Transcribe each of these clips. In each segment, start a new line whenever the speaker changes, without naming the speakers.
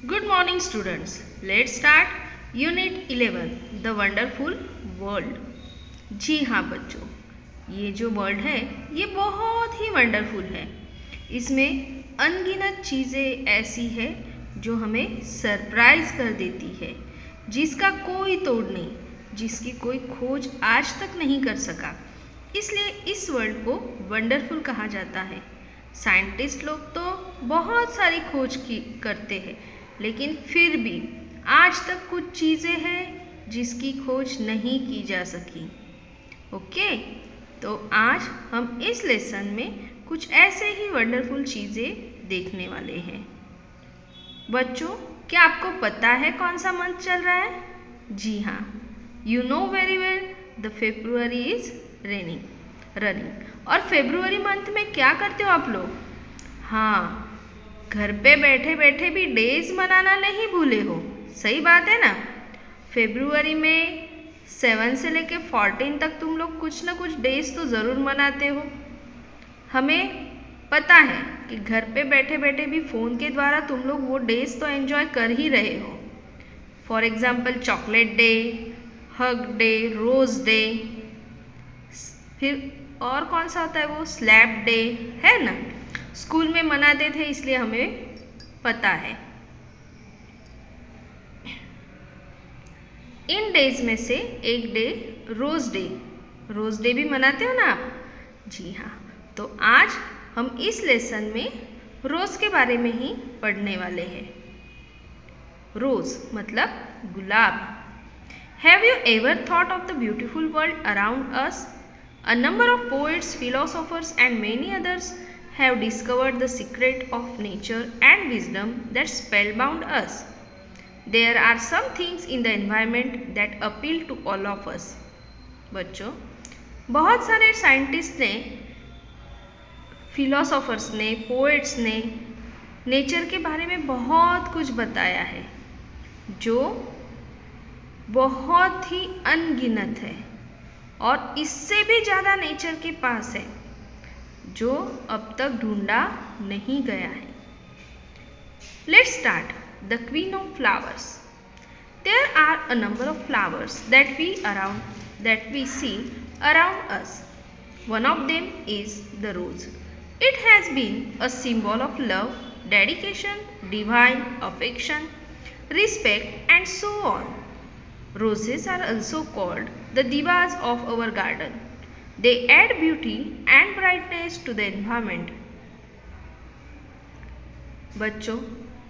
Good morning students. Let's start Unit 11 The Wonderful World. जी हाँ बच्चों, ये जो वर्ल्ड है ये बहुत ही वंडरफुल है। इसमें अनगिनत चीज़ें ऐसी है जो हमें सरप्राइज कर देती है, जिसका कोई तोड़ नहीं, जिसकी कोई खोज आज तक नहीं कर सका। इसलिए इस वर्ल्ड को वंडरफुल कहा जाता है। साइंटिस्ट लोग तो बहुत सारी खोज करते हैं, लेकिन फिर भी आज तक कुछ चीज़ें हैं जिसकी खोज नहीं की जा सकी। ओके, तो आज हम इस लेसन में कुछ ऐसे ही वंडरफुल चीज़ें देखने वाले हैं। बच्चों, क्या आपको पता है कौन सा मंथ चल रहा है? जी हाँ, you know very well the February is running. और फेब्रुअरी मंथ में क्या करते हो आप लोग? हाँ, घर पे बैठे बैठे भी डेज मनाना नहीं भूले हो। सही बात है ना? फेब्रुअरी में 7 से लेके 14 तक तुम लोग कुछ ना कुछ डेज तो ज़रूर मनाते हो। हमें पता है कि घर पे बैठे बैठे भी फ़ोन के द्वारा तुम लोग वो डेज तो एंजॉय कर ही रहे हो। For example chocolate day, hug day, rose day, फिर और कौन सा होता है वो, स्लैप डे, है ना? स्कूल में मनाते थे इसलिए हमें पता है। इन डेज में से एक डे रोज़ डे भी मनाते हो ना आप? जी हाँ, तो आज हम इस लेसन में रोज़ के बारे में ही पढ़ने वाले हैं। रोज़ मतलब गुलाब। Have you ever thought of the beautiful world around us? A number of poets, philosophers and many others have discovered the secret of nature and wisdom that spellbound us. There are some things in the environment that appeal to all of us. बच्चों, बहुत सारे scientist ने, philosophers ने, poets ने nature के बारे में बहुत कुछ बताया है जो बहुत ही अनगिनत है और इससे भी ज़्यादा नेचर के पास है जो अब तक ढूंढा नहीं गया है। Let's start the queen of flowers. There are a number of flowers that we see around us. One of them is the rose. It has been a symbol of love, dedication, divine affection, respect and so on. Roses are also called the divas of our garden. They add beauty and brightness to the environment. बच्चों,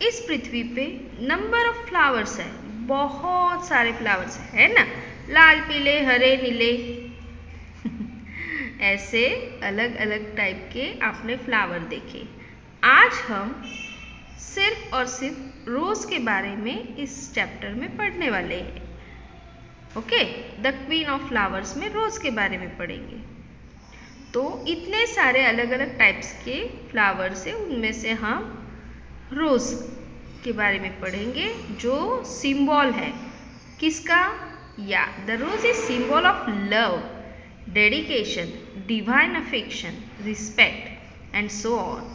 इस पृथ्वी पे number of flowers है, बहुत सारे flowers है ना? लाल, पीले, हरे, नीले ऐसे अलग अलग टाइप के आपने फ्लावर देखे। आज हम सिर्फ और सिर्फ रोज के बारे में इस चैप्टर में पढ़ने वाले हैं। Okay, the queen of flowers में रोज़ के बारे में पढ़ेंगे। तो इतने सारे अलग अलग टाइप्स के फ्लावर्स हैं, उनमें से हम रोज़ के बारे में पढ़ेंगे जो सिंबल है किसका? या the rose is symbol of love, dedication, divine affection, respect and so on.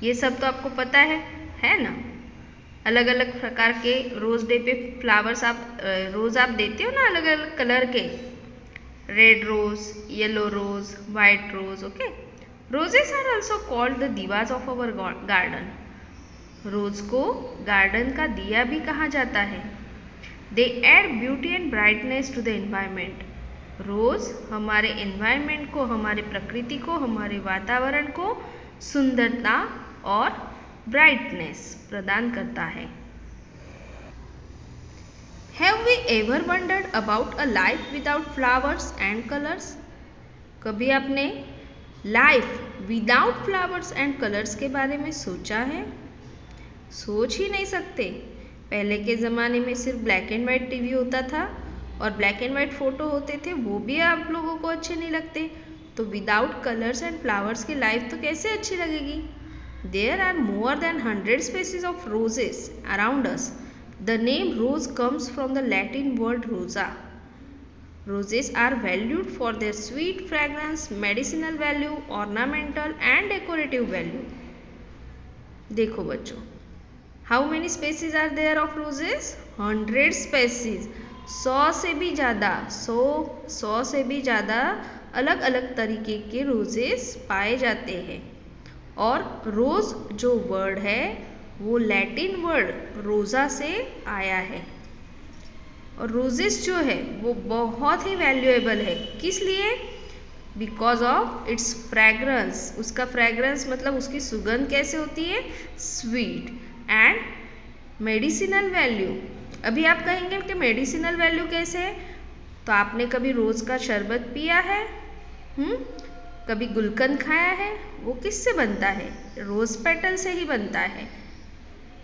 ये सब तो आपको पता है ना? अलग अलग प्रकार के रोज़ डे पे फ्लावर्स रोज़ आप देते हो ना, अलग अलग कलर के, red rose, yellow rose, white rose. Okay, roses are also called the divas of our garden. Rose को गार्डन का दिया भी कहा जाता है। They add beauty and brightness to the environment. Rose हमारे एनवायरमेंट को, हमारे प्रकृति को, हमारे वातावरण को सुंदरता और ब्राइटनेस प्रदान करता है। Have we ever wondered about a life without flowers and colours? कभी आपने life without flowers and colours के बारे में सोचा है? सोच ही नहीं सकते। पहले के ज़माने में सिर्फ ब्लैक एंड वाइट टीवी होता था और ब्लैक एंड वाइट फ़ोटो होते थे, वो भी आप लोगों को अच्छे नहीं लगते। तो विदाउट कलर्स एंड फ्लावर्स की लाइफ तो कैसे अच्छी लगेगी? There are more than 100 species of roses around us. The name rose comes from the Latin word rosa. Roses are valued for their sweet fragrance, medicinal value, ornamental and decorative value. देखो बच्चों, how many species are there of roses? 100 species, 100 से भी ज़्यादा, 100 से भी ज़्यादा अलग अलग तरीके के रोजेस पाए जाते हैं। और रोज़ जो वर्ड है वो लैटिन वर्ड रोज़ा से आया है। और रोजेस जो है वो बहुत ही वैल्यूएबल है। किस लिए? Because of its fragrance. उसका फ्रेग्रेंस मतलब उसकी सुगंध कैसे होती है? स्वीट। And medicinal value. अभी आप कहेंगे कि मेडिसिनल वैल्यू कैसे है? तो आपने कभी रोज़ का शरबत पिया है? कभी गुलकंद खाया है? वो किससे बनता है? रोज़ पेटल से ही बनता है।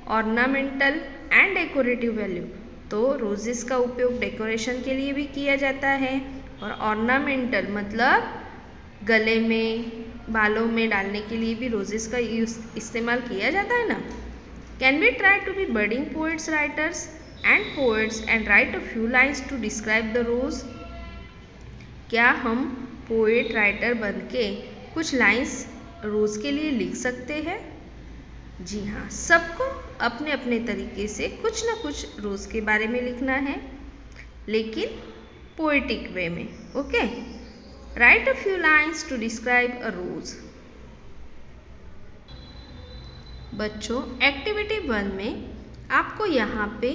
ऑर्नामेंटल एंड डेकोरेटिव वैल्यू, तो रोजेस का उपयोग डेकोरेशन के लिए भी किया जाता है। और ऑर्नामेंटल मतलब गले में, बालों में डालने के लिए भी रोजेस का इस्तेमाल किया जाता है ना। Can we try to be budding poets, writers and poets and write a few lines to describe the rose? क्या हम पोएट राइटर बन के कुछ लाइन्स रोज के लिए लिख सकते हैं? जी हाँ, सबको अपने अपने तरीके से कुछ ना कुछ रोज़ के बारे में लिखना है, लेकिन पोएटिक वे में। Okay, write a few lines to describe a rose. बच्चों, एक्टिविटी 1 में आपको यहाँ पे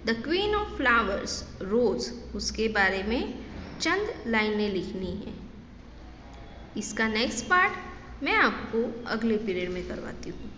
the queen of flowers rose, उसके बारे में चंद लाइनें लिखनी है। इसका नेक्स्ट पार्ट मैं आपको अगले पीरियड में करवाती हूँ।